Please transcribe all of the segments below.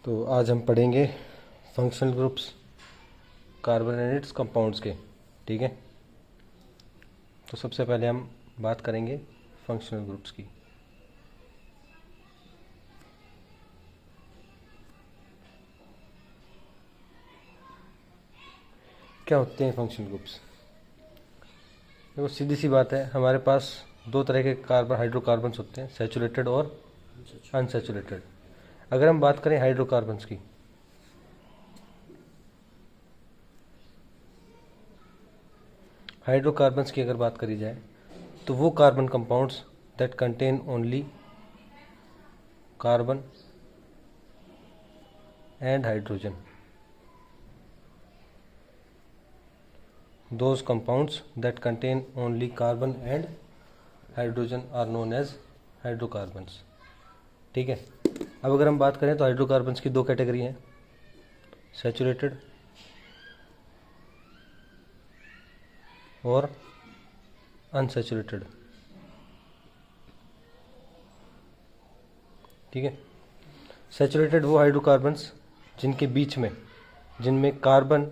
तो आज हम पढ़ेंगे functional groups carbon and it's compounds के। ठीक है, तो सबसे पहले हम बात करेंगे फंक्शनल ग्रुप्स की। क्या होते हैं फंक्शनल ग्रुप्स? देखो सीधी सी बात है, हमारे पास दो तरह के हाइड्रोकार्बन्स होते हैं, सैचुरेटेड और अनसैचुरेटेड। अगर हम बात करें हाइड्रोकार्बन्स की, अगर बात करी जाए तो वो carbon compounds that contain only carbon and hydrogen, those compounds that contain only carbon and hydrogen are known as hydrocarbons। ठीक है, अब अगर हम बात करें तो हाइड्रोकार्बन्स की दो कैटेगरी हैं, सैचुरेटेड और अनसैचुरेटेड। ठीक है, सैचुरेटेड वो हाइड्रोकार्बन्स जिनमें कार्बन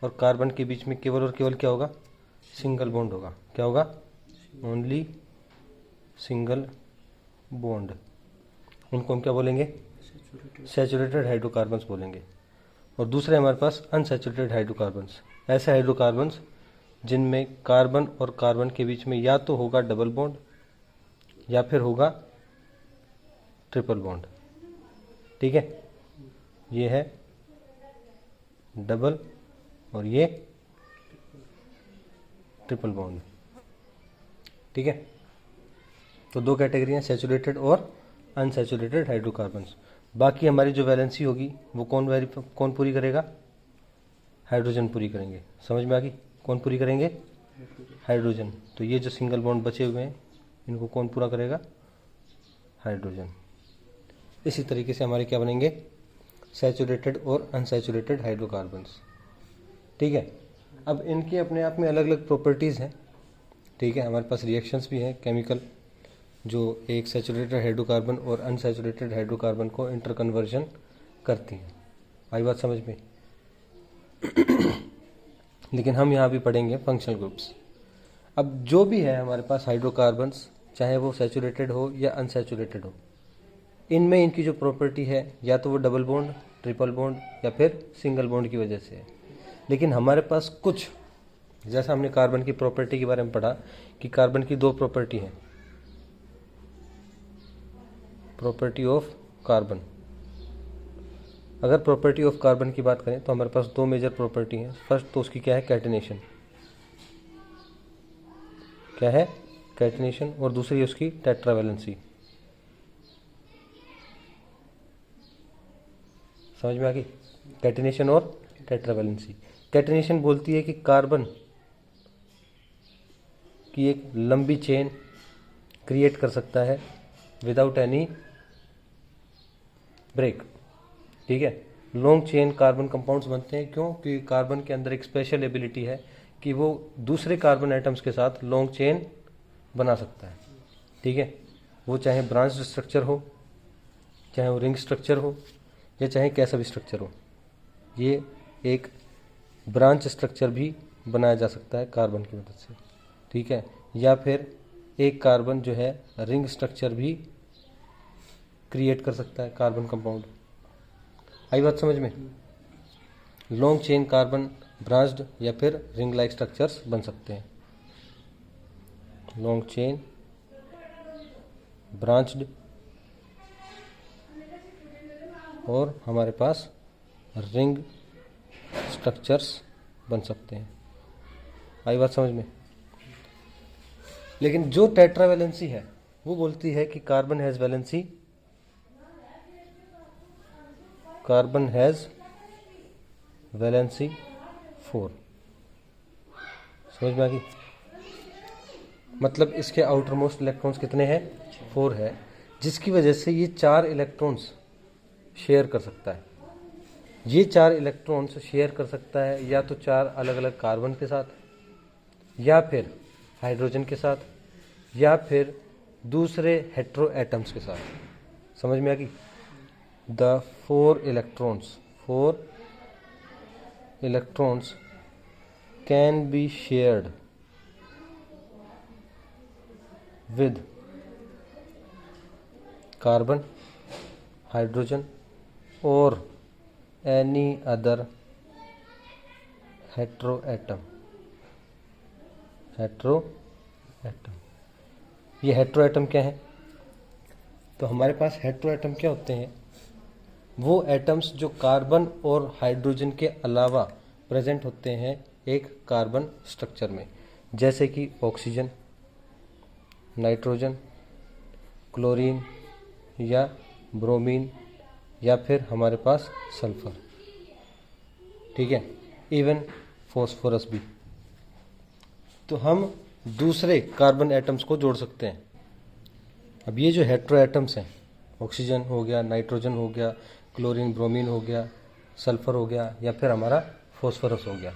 और कार्बन के बीच में केवल और केवल क्या होगा, सिंगल बॉन्ड होगा। क्या होगा? Only single bond. उनको हम क्या बोलेंगे? सैचुरेटेड हाइड्रोकार्बन्स बोलेंगे। और दूसरे हमारे पास अनसैचुरेटेड हाइड्रोकार्बन्स, ऐसे हाइड्रोकार्बन्स जिनमें कार्बन और कार्बन के बीच में या तो होगा डबल बॉन्ड या फिर होगा ट्रिपल बॉन्ड। ठीक है, ये है डबल और ये ट्रिपल बॉन्ड। ठीक है, तो दो कैटेगरी हैं, सैचुरेटेड और अनसैचुरेटेड हाइड्रोकार्बन्स। बाकी हमारी जो वैलेंसी होगी वो कौन पूरी करेगा? हाइड्रोजन पूरी करेंगे। समझ में आ गई? कौन पूरी करेंगे? हाइड्रोजन। तो ये जो सिंगल बॉन्ड बचे हुए हैं इनको कौन पूरा करेगा? हाइड्रोजन। इसी तरीके से हमारे क्या बनेंगे? सैचुरेटेड और अनसैचुरेटेड हाइड्रोकार्बन्स। ठीक है, अब इनकी अपने आप में अलग अलग प्रॉपर्टीज़ हैं। ठीक है, हमारे पास रिएक्शंस भी हैं केमिकल, जो एक सैचुरेटेड हाइड्रोकार्बन और अनसैचुरेटेड हाइड्रोकार्बन को इंटरकन्वर्जन करती हैं। आई बात समझ में? लेकिन हम यहाँ भी पढ़ेंगे फंक्शनल ग्रुप्स। अब जो भी है हमारे पास हाइड्रोकार्बन्स, चाहे वो सैचुरेटेड हो या अनसैचुरेटेड हो, इनमें इनकी जो प्रॉपर्टी है या तो वो डबल बॉन्ड, ट्रिपल बॉन्ड या फिर सिंगल बॉन्ड की वजह से है। लेकिन हमारे पास कुछ, जैसा हमने कार्बन की प्रॉपर्टी के बारे में पढ़ा कि कार्बन की दो प्रॉपर्टी हैं, प्रॉपर्टी ऑफ कार्बन। अगर प्रॉपर्टी ऑफ कार्बन की बात करें तो हमारे पास दो मेजर प्रॉपर्टी हैं। फर्स्ट तो उसकी क्या है? कैटिनेशन। क्या है? कैटिनेशन। और दूसरी उसकी टेट्रावैलेंसी। समझ में आ गई? कैटिनेशन और टेट्रावैलेंसी। कैटिनेशन बोलती है कि कार्बन की एक लंबी चेन क्रिएट कर सकता है विदाउट एनी ब्रेक। ठीक है, लॉन्ग चेन कार्बन कंपाउंड्स बनते हैं। क्यों? क्योंकि कार्बन के अंदर एक स्पेशल एबिलिटी है कि वो दूसरे कार्बन एटम्स के साथ लॉन्ग चेन बना सकता है। ठीक है, वो चाहे ब्रांच स्ट्रक्चर हो, चाहे वो रिंग स्ट्रक्चर हो, या चाहे कैसा भी स्ट्रक्चर हो, ये एक ब्रांच स्ट्रक्चर भी बनाया जा सकता है कार्बन की मदद से। ठीक है, या फिर एक कार्बन जो है रिंग स्ट्रक्चर भी क्रिएट कर सकता है कार्बन कंपाउंड। आई बात समझ में? लॉन्ग चेन कार्बन ब्रांच्ड या फिर रिंग लाइक स्ट्रक्चर्स बन सकते हैं। लॉन्ग चेन ब्रांच्ड और हमारे पास रिंग स्ट्रक्चर्स बन सकते हैं। आई बात समझ में? लेकिन जो टेट्रावैलेंसी है वो बोलती है कि कार्बन हैज वैलेंसी 4। समझ में आ गई? मतलब इसके आउटर मोस्ट इलेक्ट्रॉन्स कितने हैं? 4 है, जिसकी वजह से ये 4 इलेक्ट्रॉन्स शेयर कर सकता है। ये 4 इलेक्ट्रॉन्स शेयर कर सकता है या तो 4 अलग अलग कार्बन के साथ, या फिर हाइड्रोजन के साथ, या फिर दूसरे हेट्रो एटम्स के साथ। समझ में आ गई? the four electrons can be shared with carbon, hydrogen or any other heteroatom. ये हेटेरोएटम क्या है? तो हमारे पास हेटेरोएटम क्या होते हैं? वो एटम्स जो कार्बन और हाइड्रोजन के अलावा प्रेजेंट होते हैं एक कार्बन स्ट्रक्चर में, जैसे कि ऑक्सीजन, नाइट्रोजन, क्लोरीन या ब्रोमीन या फिर हमारे पास सल्फर, ठीक है, इवन फॉस्फोरस भी। तो हम दूसरे कार्बन एटम्स को जोड़ सकते हैं। अब ये जो हेटेरो एटम्स हैं, ऑक्सीजन हो गया, नाइट्रोजन हो गया, क्लोरीन ब्रोमीन हो गया, सल्फर हो गया या फिर हमारा फॉस्फोरस हो गया,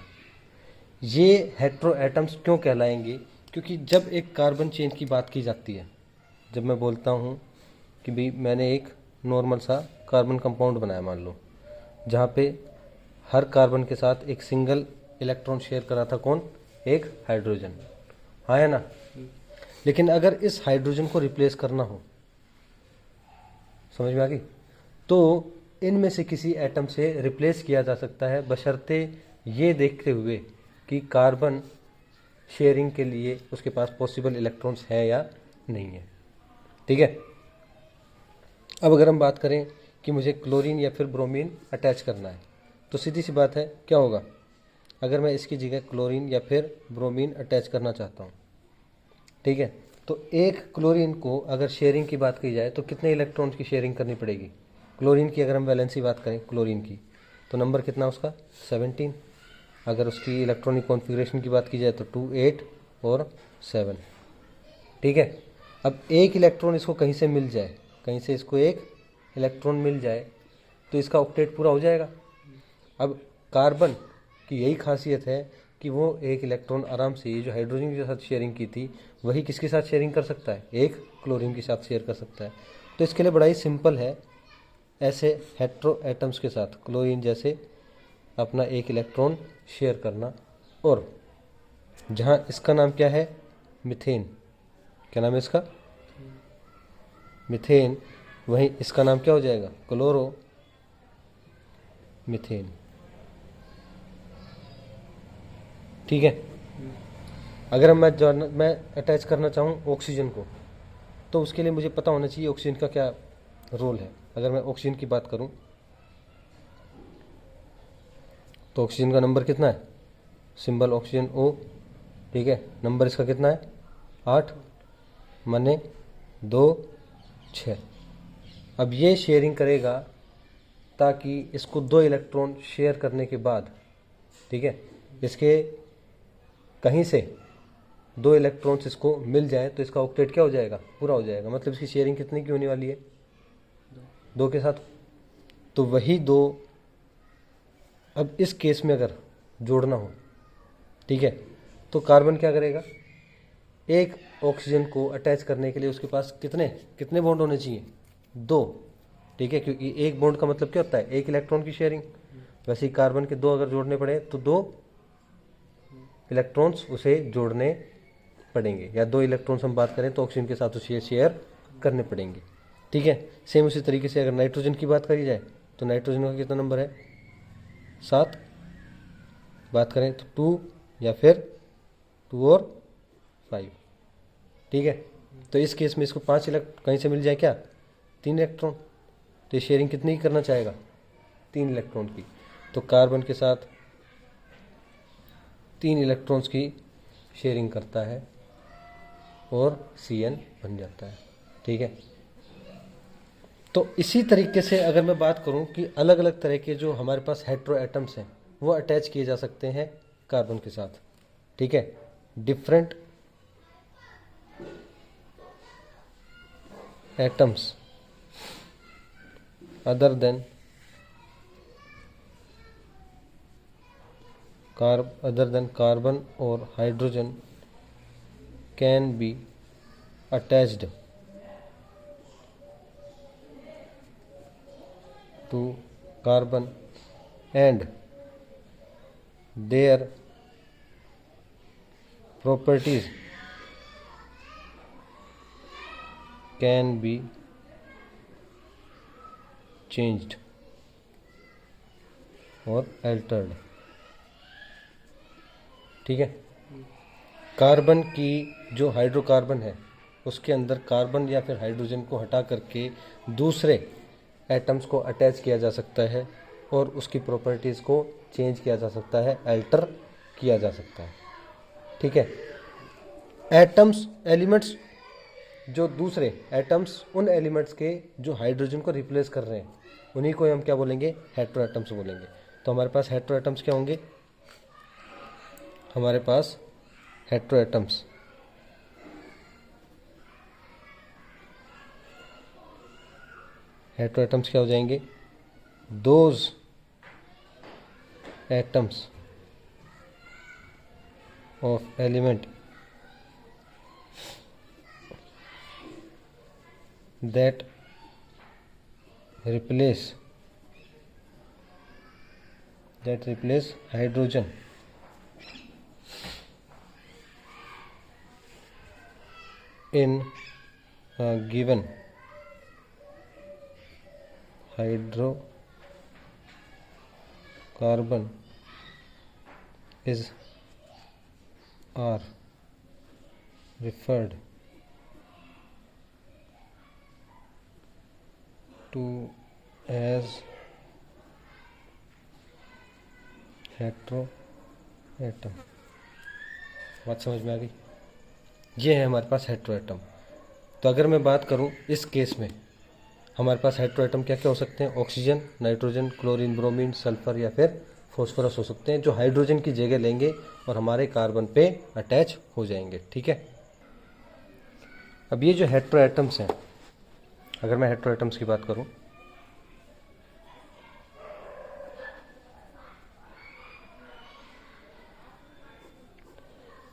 ये हेटेरो एटम्स क्यों कहलाएंगे? क्योंकि जब एक कार्बन चेन की बात की जाती है, जब मैं बोलता हूँ कि भाई मैंने एक नॉर्मल सा कार्बन कंपाउंड बनाया, मान लो, जहाँ पे हर कार्बन के साथ एक सिंगल इलेक्ट्रॉन शेयर करा था, कौन? एक हाइड्रोजन, हाँ है ना। लेकिन अगर इस हाइड्रोजन को रिप्लेस करना हो, समझ में आ गई, तो इनमें से किसी एटम से रिप्लेस किया जा सकता है, बशर्ते ये देखते हुए कि कार्बन शेयरिंग के लिए उसके पास पॉसिबल इलेक्ट्रॉन्स है या नहीं है, ठीक है। अब अगर हम बात करें कि मुझे क्लोरीन या फिर ब्रोमीन अटैच करना है, तो सीधी सी बात है, क्या होगा? अगर मैं इसकी जगह क्लोरीन या फिर ब्रोमीन अटैच करना चाहता हूँ, ठीक है, तो एक क्लोरीन को अगर शेयरिंग की बात की जाए तो कितने इलेक्ट्रॉन्स की शेयरिंग करनी पड़ेगी? क्लोरीन की अगर हम वैलेंसी बात करें क्लोरीन की, तो नंबर कितना उसका? 17। अगर उसकी इलेक्ट्रॉनिक कॉन्फ़िगरेशन की बात की जाए तो 2, 8 और 7, ठीक है। अब एक इलेक्ट्रॉन इसको कहीं से मिल जाए, कहीं से इसको एक इलेक्ट्रॉन मिल जाए तो इसका ऑक्टेट पूरा हो जाएगा। अब कार्बन की यही खासियत है कि वो एक इलेक्ट्रॉन आराम से, ये जो हाइड्रोजन के साथ शेयरिंग की थी, वही किसके साथ शेयरिंग कर सकता है? एक क्लोरीन के साथ शेयर कर सकता है। तो इसके लिए बड़ा ही सिंपल है, ऐसे हेटेरो एटम्स के साथ क्लोरीन जैसे अपना एक इलेक्ट्रॉन शेयर करना। और जहाँ इसका नाम क्या है? मीथेन। क्या नाम है इसका? मीथेन। वहीं इसका नाम क्या हो जाएगा? क्लोरो मीथेन, ठीक है। अगर मैं अटैच करना चाहूँ ऑक्सीजन को, तो उसके लिए मुझे पता होना चाहिए ऑक्सीजन का क्या रोल है। अगर मैं ऑक्सीजन की बात करूँ तो ऑक्सीजन का नंबर कितना है? सिंबल ऑक्सीजन O, ठीक है। नंबर इसका कितना है? 8 माने 2, 6। अब ये शेयरिंग करेगा ताकि इसको 2 इलेक्ट्रॉन शेयर करने के बाद, ठीक है, इसके कहीं से 2 इलेक्ट्रॉन्स इसको मिल जाए तो इसका ऑक्टेट क्या हो जाएगा? पूरा हो जाएगा। मतलब इसकी शेयरिंग कितनी की होने वाली है? 2 के साथ। तो वही 2, अब इस केस में अगर जोड़ना हो, ठीक है, तो कार्बन क्या करेगा? एक ऑक्सीजन को अटैच करने के लिए उसके पास कितने बॉन्ड होने चाहिए? 2, ठीक है, क्योंकि एक बॉन्ड का मतलब क्या होता है? एक इलेक्ट्रॉन की शेयरिंग। वैसे ही कार्बन के 2 अगर जोड़ने पड़े तो 2 इलेक्ट्रॉन्स उसे जोड़ने पड़ेंगे, या 2 इलेक्ट्रॉन्स हम बात करें तो ऑक्सीजन के साथ उसे शेयर करने पड़ेंगे, ठीक है। सेम उसी तरीके से अगर नाइट्रोजन की बात करी जाए तो नाइट्रोजन का कितना नंबर है? 7। बात करें तो 2 या फिर 2 और 5, ठीक है। तो इस केस में इसको 5 कहीं से मिल जाए क्या? 3 इलेक्ट्रॉन। तो ये शेयरिंग कितनी की करना चाहेगा? 3 इलेक्ट्रॉन की। तो कार्बन के साथ 3 इलेक्ट्रॉन्स की शेयरिंग करता है और CN बन जाता है, ठीक है। तो इसी तरीके से अगर मैं बात करूं कि अलग अलग तरह के जो हमारे पास हेटेरो एटम्स हैं वो अटैच किए जा सकते हैं कार्बन के साथ, ठीक है। Different atoms other than carbon or hydrogen can be attached to carbon and their properties can be changed or altered। ठीक है, कार्बन की जो हाइड्रोकार्बन है उसके अंदर कार्बन या फिर हाइड्रोजन को हटा करके दूसरे एटम्स को अटैच किया जा सकता है और उसकी प्रॉपर्टीज़ को चेंज किया जा सकता है, अल्टर किया जा सकता है। ठीक है, एटम्स एलिमेंट्स जो दूसरे एटम्स उन एलिमेंट्स के जो हाइड्रोजन को रिप्लेस कर रहे हैं उन्हीं को हम क्या बोलेंगे, हेटेरो एटम्स बोलेंगे। तो हमारे पास हेटेरो एटम्स क्या होंगे, हमारे पास हेटेरो एटम्स क्या हो जाएंगे, those atoms of element that replace hydrogen in a given hydrocarbon are referred to as hetero atom. बात समझ में आ गई, ये है हमारे पास हेटेरो एटम। तो अगर मैं बात करूं इस केस में हमारे पास हेटेरो एटम क्या क्या हो सकते हैं, oxygen, nitrogen, chlorine, bromine, sulphur या फिर फॉस्फोरस हो सकते हैं, जो हाइड्रोजन की जगह लेंगे और हमारे कार्बन पे अटैच हो जाएंगे। ठीक है, अब ये जो हेटेरो एटम्स हैं, अगर मैं हेटेरो एटम्स की बात करूं,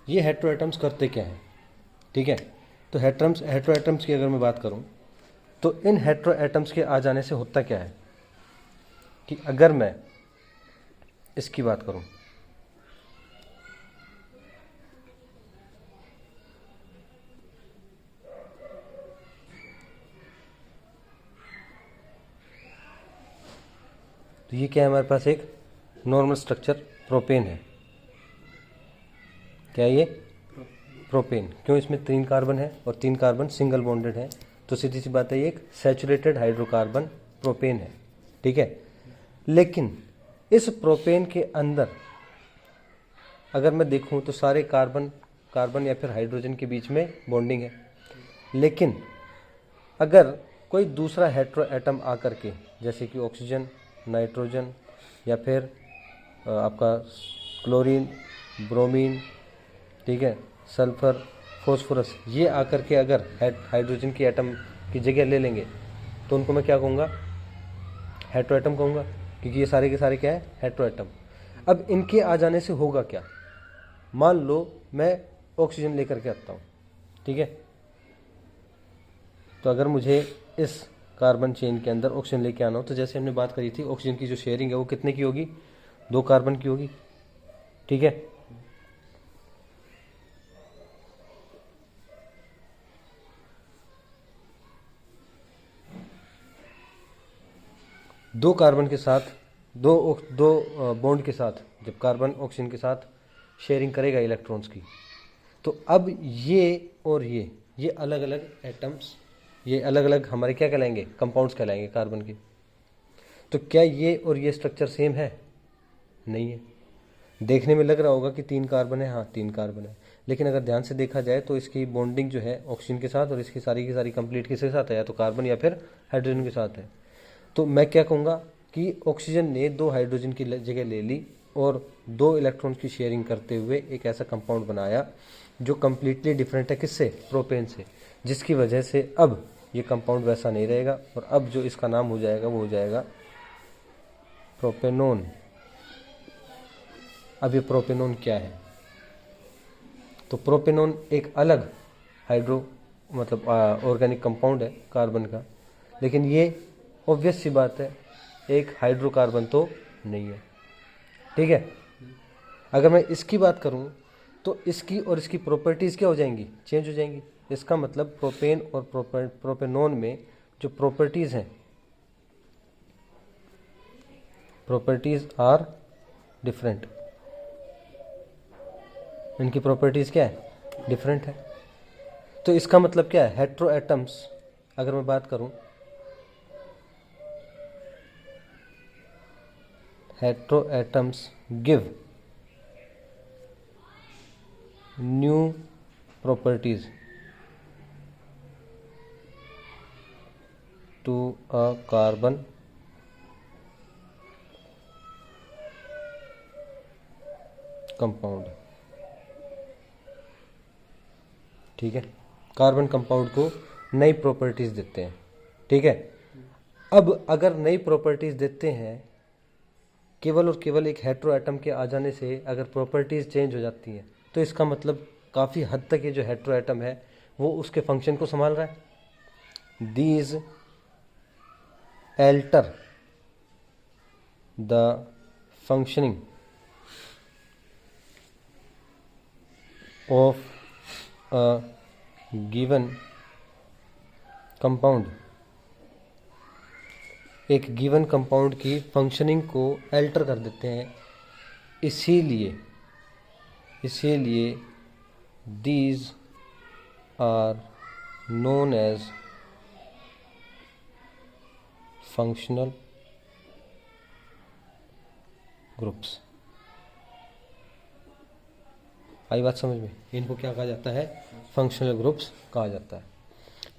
ये हेटेरो एटम्स करते क्या हैं। ठीक है, तो हेटेरो एटम्स की अगर मैं बात करूं तो इन हेटेरो एटम्स के आ जाने से होता क्या है कि अगर मैं इसकी बात करूं, तो ये क्या है, हमारे पास एक नॉर्मल स्ट्रक्चर प्रोपेन है। क्या ये प्रोपेन, क्यों, इसमें 3 कार्बन है और 3 कार्बन सिंगल बॉन्डेड है, तो सीधी सी बात है ये एक सैचुरेटेड हाइड्रोकार्बन प्रोपेन है। ठीक है, लेकिन इस प्रोपेन के अंदर अगर मैं देखूं तो सारे कार्बन या फिर हाइड्रोजन के बीच में बॉन्डिंग है, लेकिन अगर कोई दूसरा हेटेरो एटम आकर के, जैसे कि ऑक्सीजन, नाइट्रोजन या फिर आपका क्लोरीन, ब्रोमीन, ठीक है, सल्फर, फॉस्फोरस, ये आकर के अगर हाइड्रोजन की एटम की जगह ले लेंगे तो उनको मैं क्या कहूँगा, हेटेरो एटम कहूँगा, क्योंकि ये सारे के सारे क्या है, हेटेरो एटम। अब इनके आ जाने से होगा क्या, मान लो मैं ऑक्सीजन लेकर के आता हूँ। ठीक है, तो अगर मुझे इस कार्बन चेन के अंदर ऑक्सीजन लेके आना हो तो जैसे हमने बात करी थी, ऑक्सीजन की जो शेयरिंग है वो कितने की होगी, 2 कार्बन की होगी। ठीक है, दो कार्बन के साथ दो बॉन्ड के साथ जब कार्बन ऑक्सीजन के साथ शेयरिंग करेगा इलेक्ट्रॉन्स की, तो अब ये और ये अलग अलग एटम्स, ये अलग अलग हमारे क्या कहलाएंगे, कंपाउंड्स कहलाएंगे कार्बन के। तो क्या ये और ये स्ट्रक्चर सेम है, नहीं है। देखने में लग रहा होगा कि 3 कार्बन है, हाँ 3 कार्बन है, लेकिन अगर ध्यान से देखा जाए तो इसकी बॉन्डिंग जो है ऑक्सीजन के साथ और इसकी सारी की सारी कंप्लीट किसके साथ है, या तो कार्बन या फिर हाइड्रोजन के साथ है। तो मैं क्या कहूँगा कि ऑक्सीजन ने 2 हाइड्रोजन की जगह ले ली और 2 इलेक्ट्रॉन की शेयरिंग करते हुए एक ऐसा कंपाउंड बनाया जो कम्प्लीटली डिफरेंट है किससे, प्रोपेन से, जिसकी वजह से अब ये कंपाउंड वैसा नहीं रहेगा और अब जो इसका नाम हो जाएगा वो हो जाएगा प्रोपेनोन। अब ये प्रोपेनोन क्या है, तो प्रोपेनोन एक अलग मतलब ऑर्गेनिक कंपाउंड है कार्बन का, लेकिन ये ऑब्वियस सी बात है एक हाइड्रोकार्बन तो नहीं है। ठीक है, अगर मैं इसकी बात करूं तो इसकी और इसकी प्रॉपर्टीज़ क्या हो जाएंगी, चेंज हो जाएंगी। इसका मतलब प्रोपेन और प्रोपेनोन में जो प्रॉपर्टीज़ हैं, प्रॉपर्टीज़ आर डिफरेंट, इनकी प्रॉपर्टीज़ क्या है, डिफरेंट है। तो इसका मतलब क्या है, हेट्रो एटम्स अगर मैं बात करूं, hetero atoms give new properties to a carbon compound। ठीक है, कार्बन कंपाउंड को नई प्रॉपर्टीज देते हैं। ठीक है, अब अगर नई प्रॉपर्टीज देते हैं, केवल और केवल एक हेट्रो एटम के आ जाने से अगर प्रॉपर्टीज चेंज हो जाती हैं, तो इसका मतलब काफ़ी हद तक ये जो हेट्रो एटम है वो उसके फंक्शन को संभाल रहा है। These alter the functioning of a given compound, एक गिवन कंपाउंड की फंक्शनिंग को एल्टर कर देते हैं। इसीलिए these are known as functional groups। आई बात समझ में, इनको क्या कहा जाता है, फंक्शनल ग्रुप्स कहा जाता है,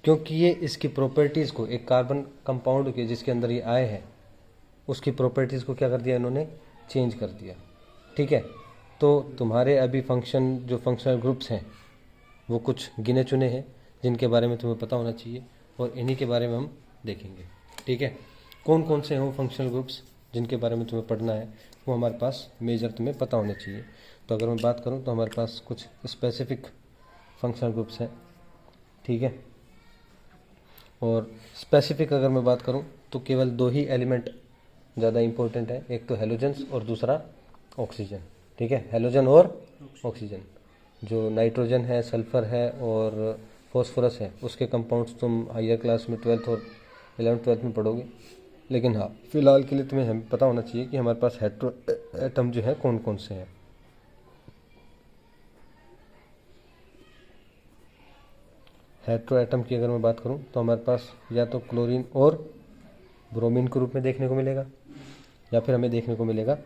क्योंकि ये इसकी प्रॉपर्टीज़ को, एक कार्बन कंपाउंड के जिसके अंदर ये आए हैं उसकी प्रॉपर्टीज़ को क्या कर दिया इन्होंने, चेंज कर दिया। ठीक है, तो तुम्हारे अभी जो फंक्शनल ग्रुप्स हैं वो कुछ गिने चुने हैं जिनके बारे में तुम्हें पता होना चाहिए, और इन्हीं के बारे में हम देखेंगे। ठीक है, कौन कौन से हैं वो फंक्शनल ग्रुप्स जिनके बारे में तुम्हें पढ़ना है, वो हमारे पास मेजर तुम्हें पता होने चाहिए। तो अगर मैं बात करूं तो हमारे पास कुछ स्पेसिफिक फंक्शनल ग्रुप्स हैं। ठीक है, और स्पेसिफिक अगर मैं बात करूं तो केवल दो ही एलिमेंट ज़्यादा इंपॉर्टेंट है, एक तो हेलोजन्स और दूसरा ऑक्सीजन। ठीक है, हेलोजन और ऑक्सीजन। जो नाइट्रोजन है, सल्फर है और फॉस्फोरस है, उसके कंपाउंड्स तुम हायर क्लास में 12th और 11th-12th में पढ़ोगे, लेकिन हाँ फिलहाल के लिए तुम्हें हमें पता होना चाहिए कि हमारे पास हेट्रो एटम जो है कौन कौन से हैं। हेट्रो एटम की अगर मैं बात करूं तो हमारे पास या तो क्लोरीन और ब्रोमीन के रूप में देखने को मिलेगा, या फिर हमें देखने को मिलेगा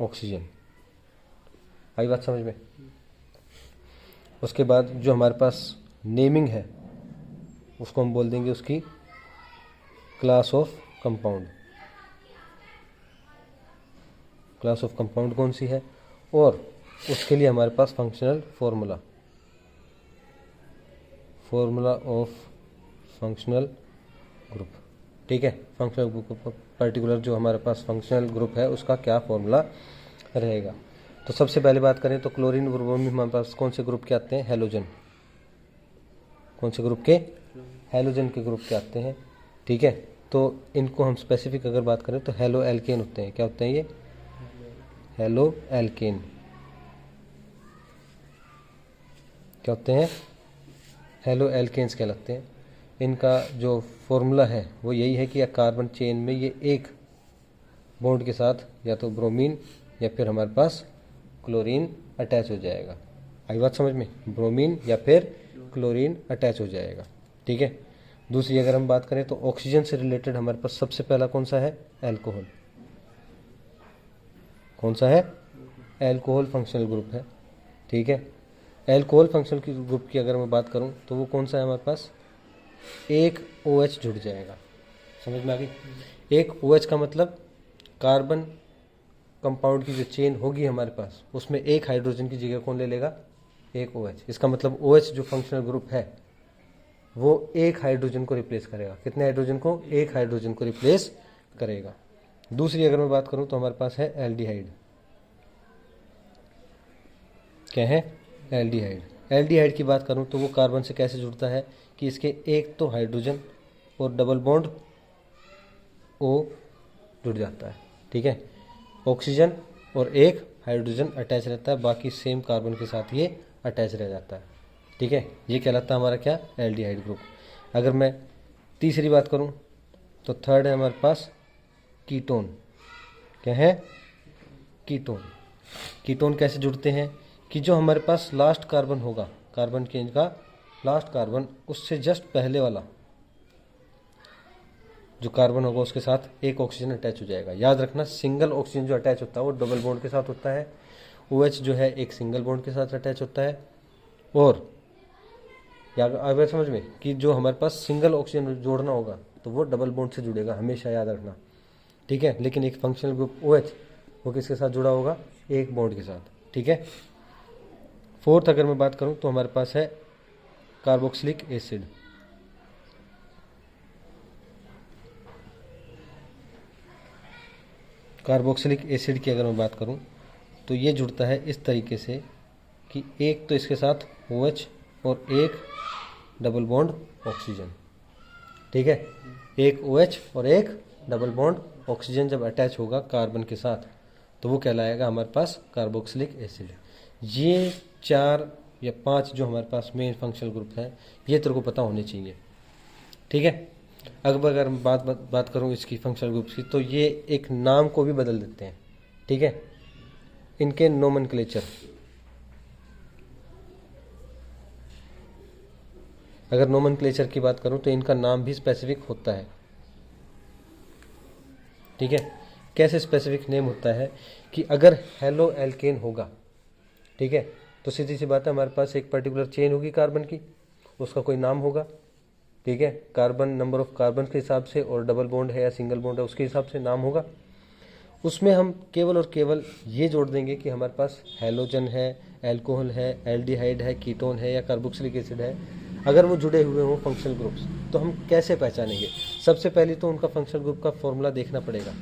ऑक्सीजन। आई बात समझ में। उसके बाद जो हमारे पास नेमिंग है उसको हम बोल देंगे उसकी class of compound. Class of compound कौन सी है, और उसके लिए हमारे पास functional formula of functional group. ठीक है, फंक्शनल ग्रुप पर्टिकुलर जो हमारे पास फंक्शनल ग्रुप है उसका क्या फॉर्मूला रहेगा। तो सबसे पहले बात करें तो क्लोरीन और ब्रोमीन हमारे पास कौन से ग्रुप के आते हैं, हेलोजन। कौन से ग्रुप के, हेलोजन के ग्रुप के आते हैं। ठीक है, तो इनको हम स्पेसिफिक अगर बात करें तो हेलो एल्केन होते हैं। क्या होते हैं ये, हेलो एल्केन। क्या होते हैं, हेलो एल्केन्स कहलाते हैं। इनका जो फॉर्मूला है वो यही है कि कार्बन चेन में ये एक बॉन्ड के साथ या तो ब्रोमीन या फिर हमारे पास क्लोरीन अटैच हो जाएगा। आई बात समझ में, ब्रोमीन या फिर क्लोरीन अटैच हो जाएगा। ठीक है, दूसरी अगर हम बात करें तो ऑक्सीजन से रिलेटेड हमारे पास सबसे पहला कौन सा है, एल्कोहल। कौन सा है, एल्कोहल फंक्शनल ग्रुप है। ठीक है, एल्कोहल फंक्शनल ग्रुप की अगर मैं बात करूं तो वो कौन सा है हमारे पास, एक OH जुड़ जाएगा। समझ में आ गई, एक OH का मतलब कार्बन कंपाउंड की जो चेन होगी हमारे पास उसमें एक हाइड्रोजन की जगह कौन ले लेगा, एक OH। इसका मतलब OH जो फंक्शनल ग्रुप है वो एक हाइड्रोजन को रिप्लेस करेगा। कितने हाइड्रोजन को, एक हाइड्रोजन को रिप्लेस करेगा। दूसरी अगर मैं बात करूं तो हमारे पास है एल्डिहाइड। क्या है, एल्डिहाइड। एल्डिहाइड की बात करूं तो वो कार्बन से कैसे जुड़ता है कि इसके एक तो हाइड्रोजन और डबल बॉन्ड O जुड़ जाता है। ठीक है, ऑक्सीजन और एक हाइड्रोजन अटैच रहता है, बाकी सेम कार्बन के साथ ये अटैच रह जाता है। ठीक है, ये कहलाता है हमारा क्या, एल्डिहाइड ग्रुप। अगर मैं तीसरी बात करूं तो थर्ड है हमारे पास कीटोन। क्या है, कीटोन। कीटोन कैसे जुड़ते हैं कि जो हमारे पास लास्ट कार्बन होगा, कार्बन चेन का लास्ट कार्बन, उससे जस्ट पहले वाला जो कार्बन होगा उसके साथ एक ऑक्सीजन अटैच हो जाएगा। याद रखना, सिंगल ऑक्सीजन जो अटैच होता है वो डबल बॉन्ड के साथ होता है, OH जो है एक सिंगल बॉन्ड के साथ अटैच होता है। और याद आ गया समझ में कि जो हमारे पास सिंगल ऑक्सीजन जोड़ना होगा तो वो डबल बॉन्ड से जुड़ेगा, हमेशा याद रखना। ठीक है, लेकिन एक फंक्शनल ग्रुप OH वो किसके साथ जुड़ा होगा, एक बॉन्ड के साथ। ठीक है, फोर्थ अगर मैं बात करूं तो हमारे पास है कार्बोक्सिलिक एसिड। कार्बोक्सिलिक एसिड की अगर मैं बात करूं तो ये जुड़ता है इस तरीके से कि एक तो इसके साथ OH और एक डबल बॉन्ड ऑक्सीजन। ठीक है, एक OH और एक डबल बॉन्ड ऑक्सीजन जब अटैच होगा कार्बन के साथ तो वो कहलाएगा हमारे पास कार्बोक्सिलिक एसिड। ये 4 या 5 जो हमारे पास मेन फंक्शनल ग्रुप हैं ये तेरे को पता होने चाहिए। ठीक है, अब अगर मैं बात करूं इसकी फंक्शनल ग्रुप्स की तो ये एक नाम को भी बदल देते हैं। ठीक है, इनके नोमेनक्लेचर, अगर नोमेनक्लेचर की बात करूं तो इनका नाम भी स्पेसिफिक होता है। ठीक है, कैसे स्पेसिफिक नेम होता है कि अगर हेलो एल्केन होगा, ठीक है, तो सीधी सी बात है हमारे पास एक पर्टिकुलर चेन होगी कार्बन की, उसका कोई नाम होगा। ठीक है, कार्बन नंबर ऑफ कार्बन के हिसाब से, और डबल बॉन्ड है या सिंगल बॉन्ड है उसके हिसाब से नाम होगा। उसमें हम केवल और केवल ये जोड़ देंगे कि हमारे पास हैलोजन है, एल्कोहल है, एल्डिहाइड है, कीटोन है या कार्बोक्सिलिक एसिड है। अगर वो जुड़े हुए हों फंक्शनल ग्रुप्स तो हम कैसे पहचानेंगे? सबसे पहले तो उनका फंक्शनल ग्रुप का फॉर्मूला देखना पड़ेगा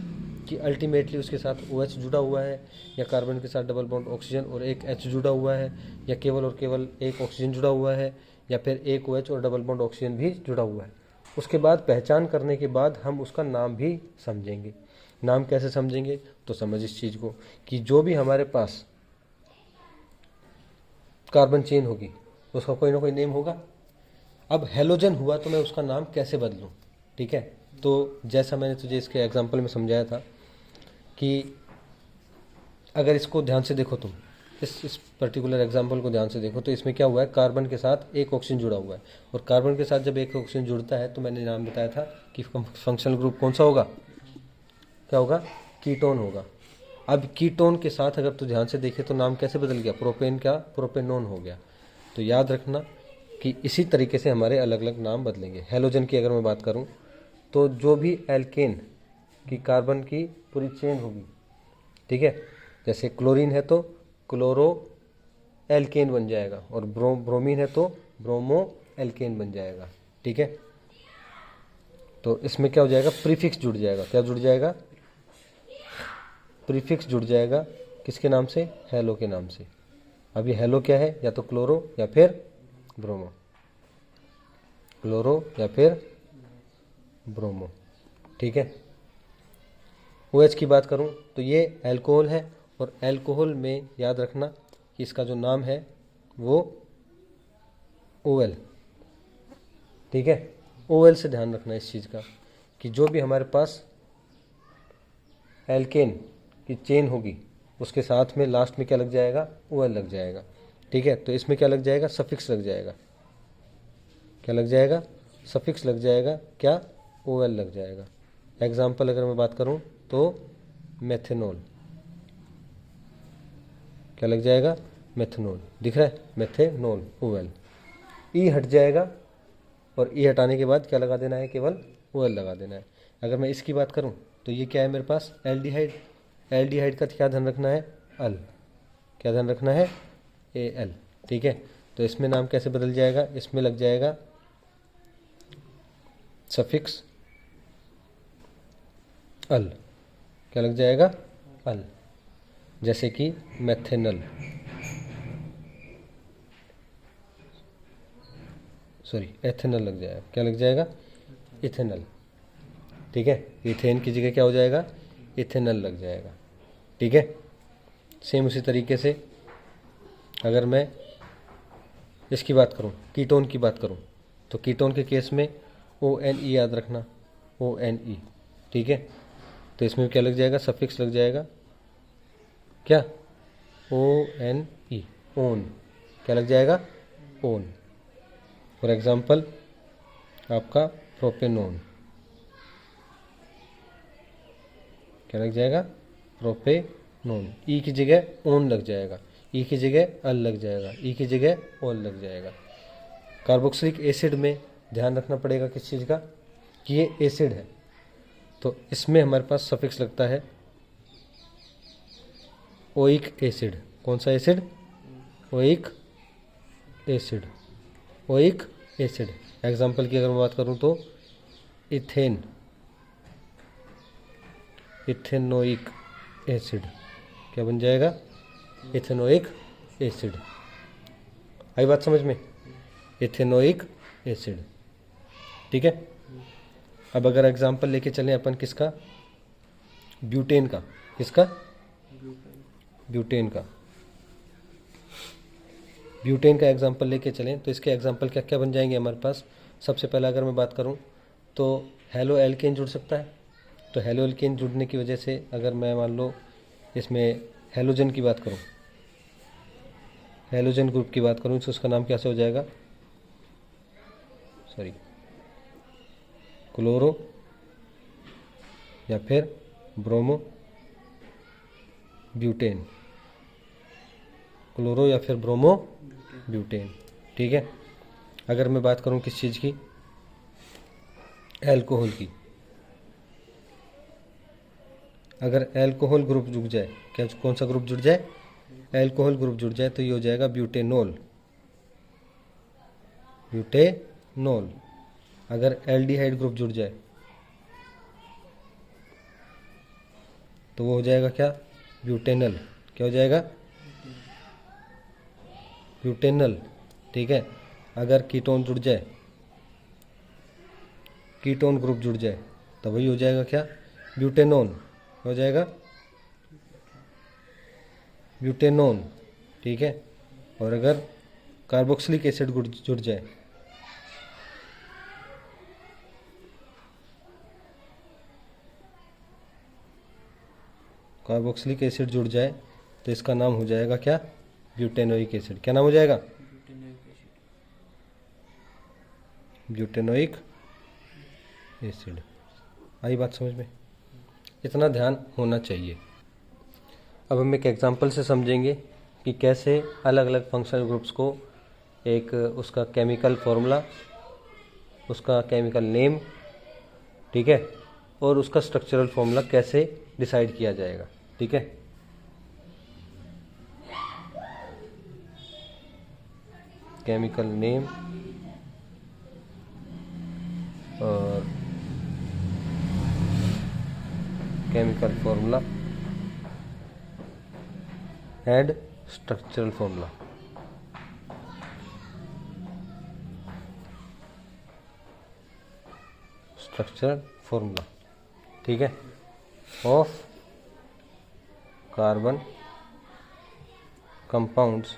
कि अल्टीमेटली उसके साथ OH जुड़ा हुआ है या कार्बन के साथ डबल बॉन्ड ऑक्सीजन और एक H जुड़ा हुआ है, या केवल और केवल एक ऑक्सीजन जुड़ा हुआ है, या फिर एक OH और डबल बॉन्ड ऑक्सीजन भी जुड़ा हुआ है। उसके बाद पहचान करने के बाद हम उसका नाम भी समझेंगे। नाम कैसे समझेंगे? तो समझ इस चीज़ को कि जो भी हमारे पास कार्बन चेन होगी उसका कोई ना कोई नेम होगा। अब हेलोजन हुआ तो मैं उसका नाम कैसे बदलूं? ठीक है, तो जैसा मैंने तुझे इसके एग्जांपल में समझाया था कि अगर इसको ध्यान से देखो, तुम इस पर्टिकुलर एग्जांपल को ध्यान से देखो तो इसमें क्या हुआ है, कार्बन के साथ एक ऑक्सीजन जुड़ा हुआ है, और कार्बन के साथ जब एक ऑक्सीजन जुड़ता है तो मैंने नाम बताया था कि फंक्शनल ग्रुप कौन सा होगा, क्या होगा, कीटोन होगा। अब कीटोन के साथ अगर तू ध्यान से देखे तो नाम कैसे बदल गया, प्रोपेन का प्रोपेनोन हो गया। तो याद रखना कि इसी तरीके से हमारे अलग अलग नाम बदलेंगे। हेलोजन की अगर मैं बात करूं तो जो भी एल्केन की कार्बन की पूरी चेन होगी, ठीक है, जैसे क्लोरीन है तो क्लोरो एल्केन बन जाएगा, और ब्रोमीन है तो ब्रोमो एल्केन बन जाएगा। ठीक है, तो इसमें क्या हो जाएगा, प्रीफिक्स जुड़ जाएगा। क्या जुड़ जाएगा? प्रीफिक्स जुड़ जाएगा। किसके नाम से? हेलो के नाम से। अब ये हेलो क्या है, या तो क्लोरो या फिर ब्रोमो, क्लोरो या फिर ब्रोमो। ठीक है, OH की बात करूं तो ये अल्कोहल है, और अल्कोहल में याद रखना कि इसका जो नाम है वो OL। ठीक है, OL से ध्यान रखना इस चीज़ का कि जो भी हमारे पास एल्केन की चेन होगी उसके साथ में लास्ट में क्या लग जाएगा, OL लग जाएगा। ठीक है, तो इसमें क्या लग जाएगा, सफिक्स लग जाएगा। क्या लग जाएगा? सफिक्स लग जाएगा। क्या? OL लग जाएगा। एग्जाम्पल अगर मैं बात करूं तो मेथेनॉल, क्या लग जाएगा, मेथेनॉल। दिख रहा है, मेथेनॉल, OL। ई हट जाएगा, और ई हटाने के बाद क्या लगा देना है, केवल OL लगा देना है। अगर मैं इसकी बात करूं तो ये क्या है मेरे पास, एल्डिहाइड। एल्डिहाइड का क्या ध्यान रखना है, अल। क्या ध्यान रखना है, AL। ठीक है, तो इसमें नाम कैसे बदल जाएगा, इसमें लग जाएगा सफिक्स अल। क्या लग जाएगा, अल। जैसे कि मेथेनल, सॉरी एथेनल लग जाएगा। क्या लग जाएगा, इथेनल। ठीक है, इथेन की जगह क्या हो जाएगा, इथेनल लग जाएगा। ठीक है, सेम उसी तरीके से अगर मैं इसकी बात करूं, कीटोन की बात करूं, तो कीटोन के केस में ONE याद रखना, ONE। ठीक है, तो इसमें क्या लग जाएगा, सफिक्स लग जाएगा क्या, ONE, ओन। क्या लग जाएगा, ओन। फॉर एग्जाम्पल आपका प्रोपेनोन, क्या लग जाएगा, प्रोपेनोन। ई की जगह ओन लग जाएगा, ई की जगह अल लग जाएगा, ई की जगह ओल लग जाएगा। कार्बोक्सिलिक एसिड में ध्यान रखना पड़ेगा किस चीज़ का, कि ये एसिड है, तो इसमें हमारे पास सफिक्स लगता है ओइक एसिड। कौन सा acid, oic acid, oic acid. Example की अगर मैं बात करूं तो इथेन, इथेनोइक एसिड, क्या बन जाएगा, इथेनोइक एसिड। आई बात समझ में, इथेनोइक एसिड। ठीक है, अब अगर एग्जाम्पल लेके चलें अपन किसका, ब्यूटेन का, किसका, ब्यूटेन का। ब्यूटेन का एग्जाम्पल लेके चलें तो इसके एग्जाम्पल क्या क्या बन जाएंगे हमारे पास। सबसे पहले अगर मैं बात करूं तो हेलो एल्केन जुड़ सकता है, तो हेलो एल्केन जुड़ने की वजह से अगर मैं मान लो इसमें हेलोजन की बात करूं, हेलोजन ग्रुप की बात करूं तो उसका नाम कैसे हो जाएगा, सॉरी, क्लोरो या फिर ब्रोमो ब्यूटेन, क्लोरो या फिर ब्रोमो ब्यूटेन। ठीक है, अगर मैं बात करूं किस चीज़ की, एल्कोहल की, अगर एल्कोहल ग्रुप जुड़ जाए, क्या कौन सा ग्रुप जुड़ जाए, एल्कोहल ग्रुप जुड़ जाए, तो ये हो जाएगा ब्यूटेनोल, ब्यूटेनोल। अगर एल्डिहाइड ग्रुप जुड़ जाए तो वो हो जाएगा क्या, ब्यूटेनल। क्या हो जाएगा, ब्यूटेनल। ठीक है, अगर कीटोन जुड़ जाए, कीटोन ग्रुप जुड़ जाए तो वही हो जाएगा क्या, ब्यूटेनोन हो जाएगा, ब्यूटेनोन। ठीक है, और अगर कार्बोक्सिलिक एसिड जुड़ जाए, कार्बोक्सिलिक एसिड जुड़ जाए तो इसका नाम हो जाएगा क्या, ब्यूटेनोइक एसिड। क्या नाम हो जाएगा, ब्यूटेनोइक एसिड। आई बात समझ में, इतना ध्यान होना चाहिए। अब हम एक एग्जांपल से समझेंगे कि कैसे अलग अलग फंक्शनल ग्रुप्स को एक उसका केमिकल फॉर्मूला, उसका केमिकल नेम, ठीक है, और उसका स्ट्रक्चरल फॉर्मूला कैसे डिसाइड किया जाएगा। ठीक है, केमिकल नेम और chemical formula and structural formula. Structural formula, ठीक है, of carbon compounds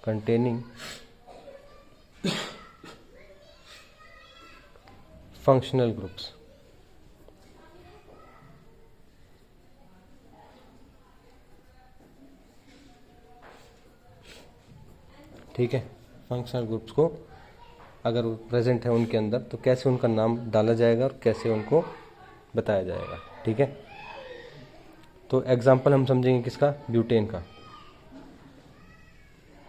containing functional groups। ठीक है, फंक्शनल ग्रुप्स को अगर प्रेजेंट है उनके अंदर तो कैसे उनका नाम डाला जाएगा और कैसे उनको बताया जाएगा। ठीक है, तो एग्जाम्पल हम समझेंगे किसका, ब्यूटेन का।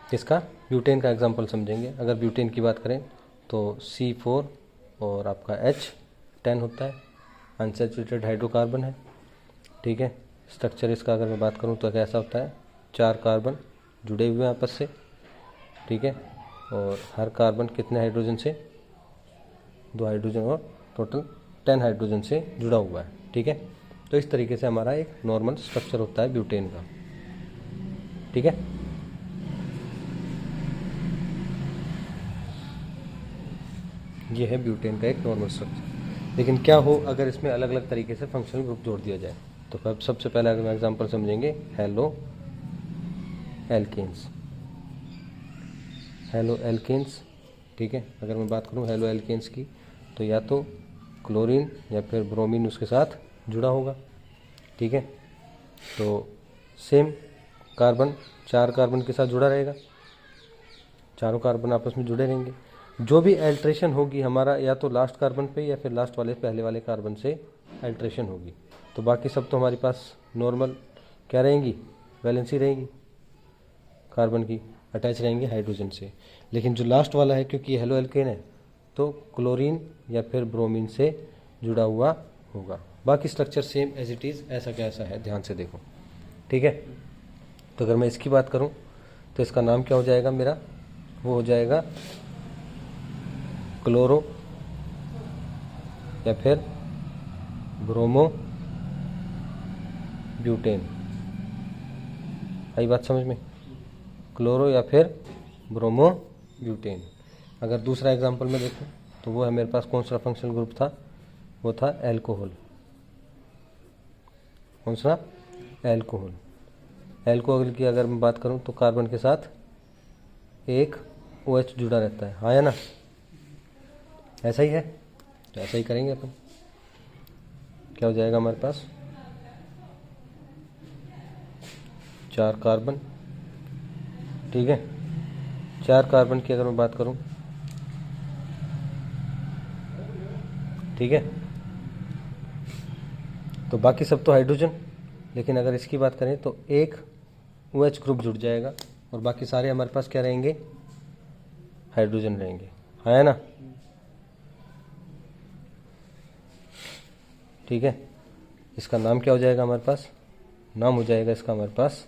किसका, ब्यूटेन का एग्जाम्पल समझेंगे। अगर ब्यूटेन की बात करें तो C4 और आपका H10 होता है, अनसैचुरेटेड हाइड्रोकार्बन है। ठीक है, स्ट्रक्चर इसका अगर मैं बात करूं तो कैसा होता है, 4 कार्बन जुड़े हुए हैं आपस से। ठीक है, और हर कार्बन कितने हाइड्रोजन से, 2 हाइड्रोजन और टोटल 10 हाइड्रोजन से जुड़ा हुआ है। ठीक है, तो इस तरीके से हमारा एक नॉर्मल स्ट्रक्चर होता है ब्यूटेन का। ठीक है, ये है ब्यूटेन का एक नॉर्मल स्ट्रक्चर। लेकिन क्या हो अगर इसमें अलग अलग तरीके से फंक्शनल ग्रुप जोड़ दिया जाए। तो सबसे पहले अगर एग्जांपल समझेंगे, हेलो एल्केन्स, हेलो एल्केन्स, ठीक है। अगर मैं बात करूं हेलो एल्केन्स की, तो या तो क्लोरीन या फिर ब्रोमीन उसके साथ जुड़ा होगा, ठीक है। तो सेम कार्बन 4 कार्बन के साथ जुड़ा रहेगा, चारों कार्बन आपस में जुड़े रहेंगे। जो भी एल्ट्रेशन होगी हमारा या तो लास्ट कार्बन पे या फिर लास्ट वाले पहले वाले कार्बन से एल्ट्रेशन होगी। तो बाकी सब तो हमारे पास नॉर्मल क्या रहेंगी, वैलेंसी रहेंगी कार्बन की, अटैच रहेंगे हाइड्रोजन से। लेकिन जो लास्ट वाला है, क्योंकि हेलो एल्केन है, तो क्लोरीन या फिर ब्रोमीन से जुड़ा हुआ होगा। बाकी structure same as it is, ऐसा कैसा है ध्यान से देखो, ठीक है। तो अगर मैं इसकी बात करूं तो इसका नाम क्या हो जाएगा मेरा, वो हो जाएगा क्लोरो या फिर ब्रोमो ब्यूटेन। आई बात समझ में, क्लोरो या फिर ब्रोमो ब्यूटेन। अगर दूसरा एग्जांपल में देखूं तो वो है मेरे पास कौन सा फंक्शनल ग्रुप था, वो था एल्कोहल। कौन सा, एल्कोहल। एल्कोहल की अगर मैं बात करूं तो कार्बन के साथ एक OH जुड़ा रहता है, हाँ या ना, ऐसा ही है। तो ऐसा ही करेंगे अपन, क्या हो जाएगा हमारे पास 4 कार्बन, ठीक है। 4 कार्बन की अगर मैं बात करूं, ठीक है, तो बाकी सब तो हाइड्रोजन। लेकिन अगर इसकी बात करें तो एक OH ग्रुप जुड़ जाएगा और बाकी सारे हमारे पास क्या रहेंगे, हाइड्रोजन रहेंगे, है ना, ठीक है। इसका नाम क्या हो जाएगा हमारे पास, नाम हो जाएगा इसका हमारे पास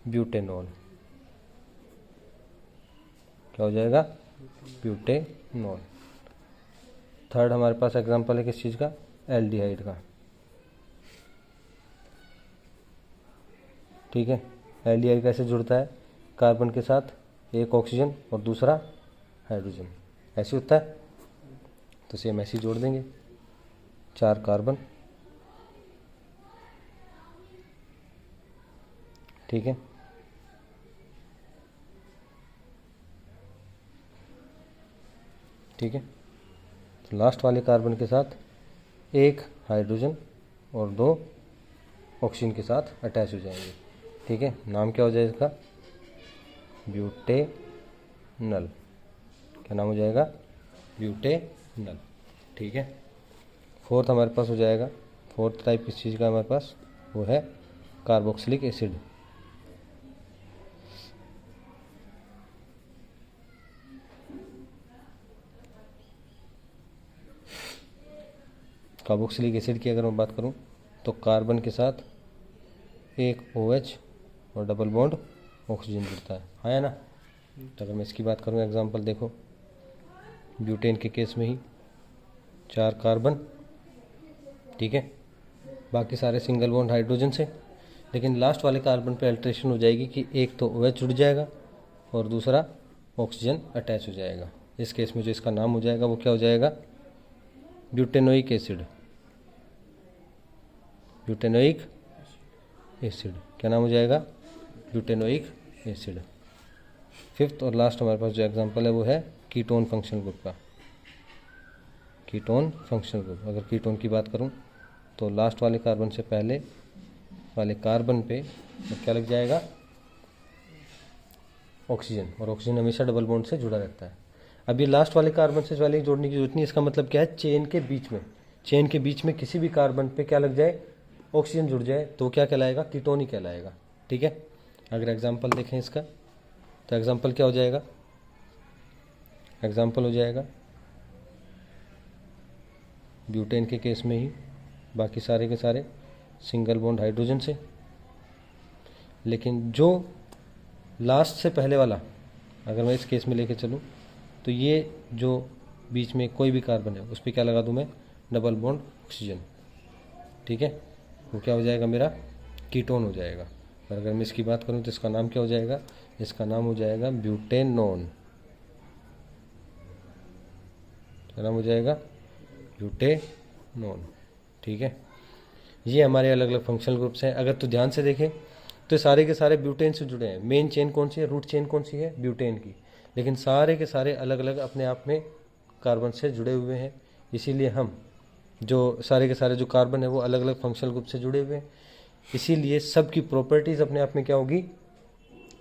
ब्यूटेनॉल। क्या हो जाएगा, ब्यूटेनॉल। थर्ड हमारे पास एग्जांपल है किस चीज़ का, एल्डिहाइड का, ठीक है। एल्डिहाइड कैसे जुड़ता है, कार्बन के साथ एक ऑक्सीजन और दूसरा हाइड्रोजन, ऐसे होता है। तो सेम ऐसे ही जोड़ देंगे, 4 कार्बन, ठीक है। ठीक है, तो लास्ट वाले कार्बन के साथ एक हाइड्रोजन और 2 ऑक्सीजन के साथ अटैच हो जाएंगे, ठीक है। नाम क्या हो जाएगा इसका, ब्यूटेनल। क्या नाम हो जाएगा, ब्यूटेनल, ठीक है। फोर्थ हमारे पास हो जाएगा, फोर्थ टाइप किस चीज़ का हमारे पास, वो है कार्बोक्सिलिक एसिड। कार्बोक्सिलिक एसिड की अगर मैं बात करूं तो कार्बन के साथ एक OH और डबल बॉन्ड ऑक्सीजन जुड़ता है, हाँ ना। तो अगर मैं इसकी बात करूं एग्जांपल देखो, ब्यूटेन के केस में ही 4 कार्बन, ठीक है, बाकी सारे सिंगल बॉन्ड हाइड्रोजन से। लेकिन लास्ट वाले कार्बन पे अल्ट्रेशन हो जाएगी कि एक तो OH जुड़ जाएगा और दूसरा ऑक्सीजन अटैच हो जाएगा। इस केस में जो इसका नाम हो जाएगा वो क्या हो जाएगा, ब्यूटेनोइक एसिड। ब्यूटेनोइक एसिड, क्या नाम हो जाएगा, ब्यूटेनोइक एसिड। फिफ्थ और लास्ट हमारे पास जो एग्जांपल है वो है कीटोन फंक्शनल ग्रुप का, कीटोन फंक्शनल ग्रुप। अगर कीटोन की बात करूं तो लास्ट वाले कार्बन से पहले वाले कार्बन पे क्या लग जाएगा, ऑक्सीजन, और ऑक्सीजन हमेशा डबल बॉन्ड से जुड़ा रहता है। अब ये लास्ट वाले कार्बन से पहले जोड़ने की जरूरत नहीं, इसका मतलब क्या है, चेन के बीच में, चेन के बीच में किसी भी कार्बन पे क्या लग जाए, ऑक्सीजन जुड़ जाए, तो क्या कहलाएगा, कीटोन ही कहलाएगा, ठीक है। अगर एग्जांपल देखें इसका तो एग्जांपल क्या हो जाएगा, एग्जांपल हो जाएगा ब्यूटेन के केस में ही बाकी सारे के सारे सिंगल बॉन्ड हाइड्रोजन से। लेकिन जो लास्ट से पहले वाला अगर मैं इस केस में लेके चलूँ तो ये जो बीच में कोई भी कार्बन है उस पर क्या लगा दूँ मैं, डबल बॉन्ड ऑक्सीजन, ठीक है, वो क्या हो जाएगा मेरा, कीटोन हो जाएगा। और अगर मैं इसकी बात करूँ तो इसका नाम क्या हो जाएगा, इसका नाम हो जाएगा ब्यूटेनोन। क्या नाम हो जाएगा, ब्यूटेनोन। ठीक है, ये हमारे अलग अलग फंक्शनल ग्रुप्स हैं। अगर तो ध्यान से देखें तो सारे के सारे ब्यूटेन से जुड़े हैं। मेन चेन कौन सी है, रूट चेन कौन सी है, ब्यूटेन की, लेकिन सारे के सारे अलग अलग अपने आप में कार्बन से जुड़े हुए हैं। इसीलिए हम जो सारे के सारे जो कार्बन है वो अलग अलग फंक्शनल ग्रुप से जुड़े हुए हैं, इसीलिए सबकी प्रॉपर्टीज़ अपने आप में क्या होगी,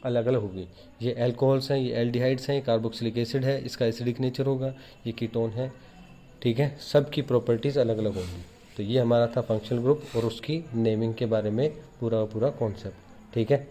अलग अलग होगी। ये एल्कोहल्स हैं, ये एल्डिहाइड्स हैं, ये कार्बोक्सिलिक एसिड है, इसका एसिडिक नेचर होगा, ये कीटोन है। ठीक है, सबकी प्रॉपर्टीज़ अलग अलग होंगी। तो ये हमारा था फंक्शनल ग्रुप और उसकी नेमिंग के बारे में पूरा पूरा कॉन्सेप्ट। ठीक है।